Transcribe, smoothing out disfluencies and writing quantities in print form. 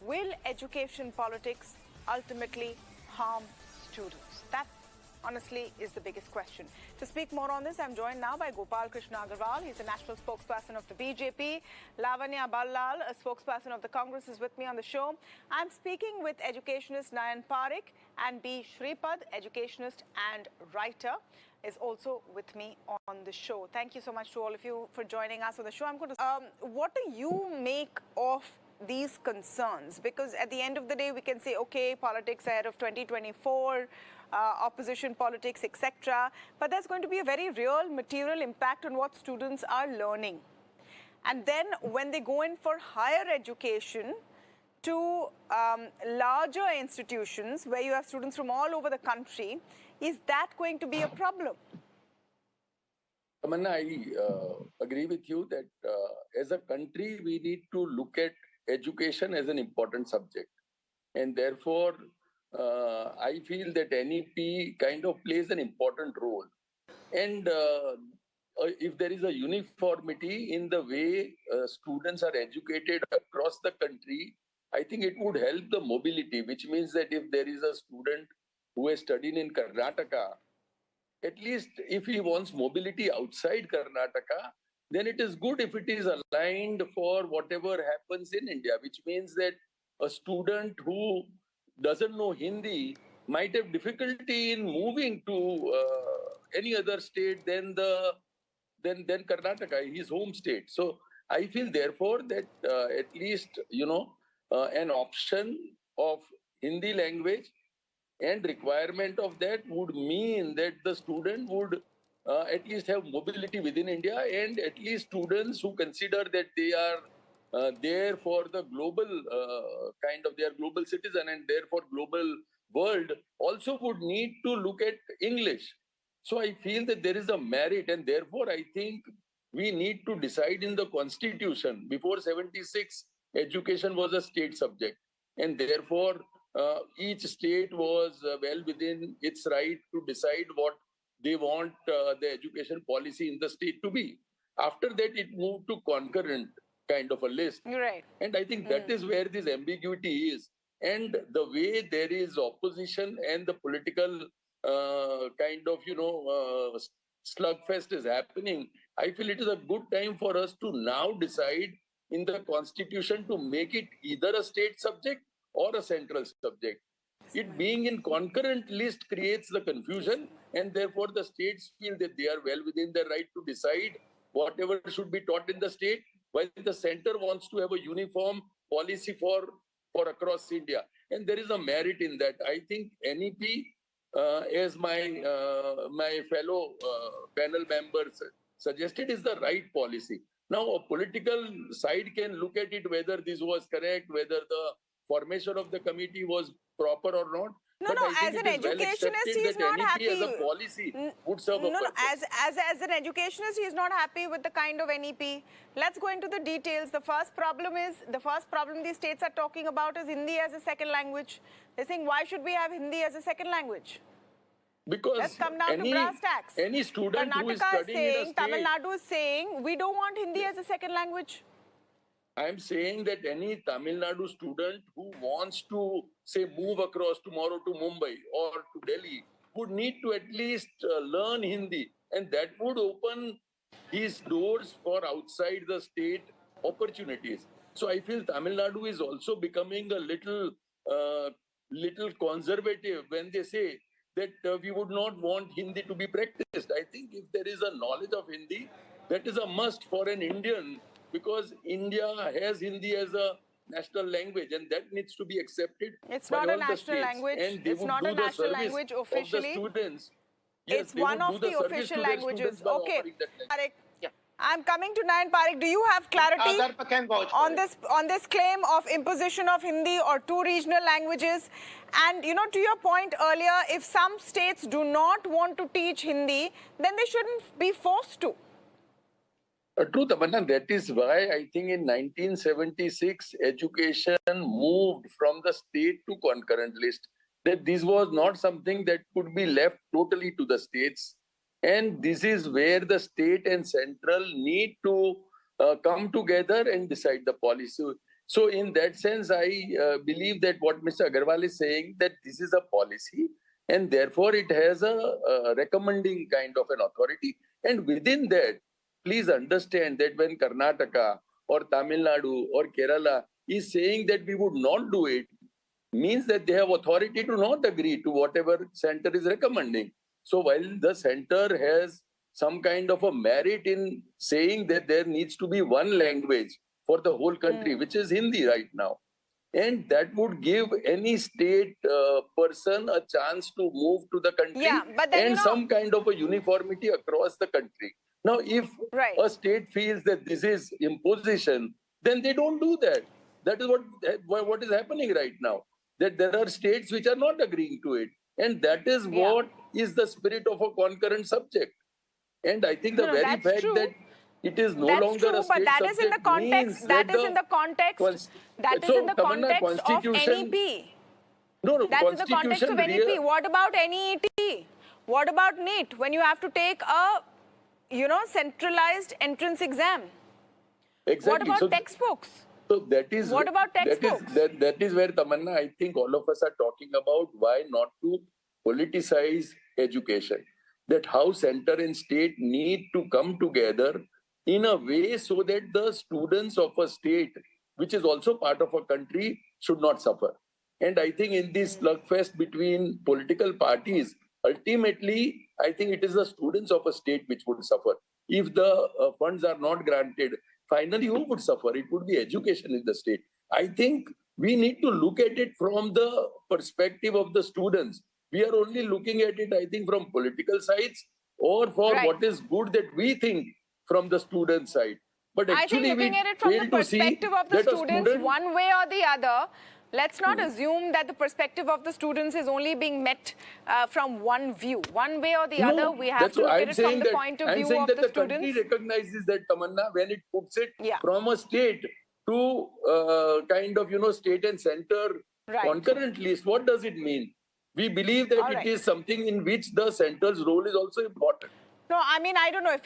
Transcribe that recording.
Will education politics ultimately harm students? That honestly is the biggest question. To speak more on this, I'm joined now by Gopal Krishna Agarwal. He's the national spokesperson of the BJP. Lavanya Ballal, a spokesperson of the Congress, is with me on the show. I'm speaking with educationist Nayan Parikh, and B. Shripad, educationist and writer, is also with me on the show. Thank you so much to all of you for joining us on the show. I'm going to. What do you make of these concerns? Because at the end of the day, we can say, okay, politics ahead of 2024, opposition politics, etc. But there's going to be a very real material impact on what students are learning. And then when they go in for higher education to larger institutions where you have students from all over the country, is that going to be a problem? Tamanna, I agree with you that as a country, we need to look at education as an important subject. And therefore, I feel that NEP kind of plays an important role. And if there is a uniformity in the way students are educated across the country, I think it would help the mobility, which means that if there is a student who has studied in Karnataka, at least if he wants mobility outside Karnataka, then it is good if it is aligned for whatever happens in India, which means that a student who doesn't know Hindi might have difficulty in moving to any other state than Karnataka, his home state. So I feel therefore that at least, an option of Hindi language and requirement of that would mean that the student would at least have mobility within India, and at least students who consider that they are there for the global they are global citizen and therefore global world also would need to look at English. So I feel that there is a merit, and therefore I think we need to decide in the constitution. Before 76, education was a state subject, and therefore each state was well within its right to decide what they want the education policy in the state to be. After that, it moved to concurrent kind of a list. Right. And I think that is where this ambiguity is. And the way there is opposition and the political slugfest is happening, I feel it is a good time for us to now decide in the constitution to make it either a state subject or a central subject. It being in concurrent list creates the confusion, and therefore the states feel that they are well within their right to decide whatever should be taught in the state, while the center wants to have a uniform policy for across India. And there is a merit in that. I think NEP, as my fellow panel members suggested, is the right policy. Now, a political side can look at it whether this was correct, whether the formation of the committee was proper or not. No, as an educationist, he is not happy. As a policy would serve a purpose. As an educationist, he is not happy with the kind of NEP. Let's go into the details. The first problem these states are talking about is Hindi as a second language. They're saying, why should we have Hindi as a second language? Because let's come down to brass tacks. Any student who is studying in a state, Tamil Nadu is saying, we don't want Hindi as a second language. I am saying that any Tamil Nadu student who wants to, say, move across tomorrow to Mumbai or to Delhi would need to at least learn Hindi, and that would open these doors for outside the state opportunities. So I feel Tamil Nadu is also becoming a little conservative when they say that we would not want Hindi to be practiced. I think if there is a knowledge of Hindi, that is a must for an Indian, because India has Hindi as a national language, and that needs to be accepted. It's not a national language. It's not a national language officially. Students. Yes, it's one of the official languages. Okay, Parikh, I'm coming to Nayan Parikh. Do you have clarity on this claim of imposition of Hindi or two regional languages? And to your point earlier, if some states do not want to teach Hindi, then they shouldn't be forced to. True, Tamanna. That is why I think in 1976, education moved from the state to concurrent list. That this was not something that could be left totally to the states. And this is where the state and central need to come together and decide the policy. So in that sense, I believe that what Mr. Agarwal is saying, that this is a policy and therefore it has a recommending kind of an authority. And within that, please understand that when Karnataka or Tamil Nadu or Kerala is saying that we would not do it, means that they have authority to not agree to whatever center is recommending. So while the center has some kind of a merit in saying that there needs to be one language for the whole country, which is Hindi right now, and that would give any state person a chance to move to the country, Yeah, but then, and some kind of a uniformity across the country. Now, if Right. a state feels that this is imposition, then they don't do that. That is what is happening right now. That there are states which are not agreeing to it, and that is Yeah. what is the spirit of a concurrent subject. And I think the No, very that's fact true. that it is no That's longer true, a state but that is in the subject context. means That is in the context. That is in the Tamanna, context of NEP. No, That's in the context of Constitution NEP. What about NET? What about NEET? When you have to take a, centralized entrance exam. Exactly. What about So- textbooks? So that is What about textbooks? That is where, Tamanna, I think all of us are talking about why not to politicize education. That how center and state need to come together in a way so that the students of a state, which is also part of a country, should not suffer. And I think in this slugfest between political parties, ultimately, I think it is the students of a state which would suffer. If the funds are not granted, finally, who would suffer? It would be education in the state. I think we need to look at it from the perspective of the students. We are only looking at it, I think, from political sides or for Right. what is good that we think from the student side. But I think actually, looking we at it from the fail to see perspective of the that a students, student- one way or the other, let's not assume that the perspective of the students is only being met from one view. One way or the other, we have that's to what look I'm at it from saying the that- point of I'm view saying of that the country students. recognizes that, Tamanna, when it puts it Yeah. from a state to kind of, state and center Right. concurrent list. What does it mean? We believe that All it right. is something in which the center's role is also important. No, I mean, I don't know if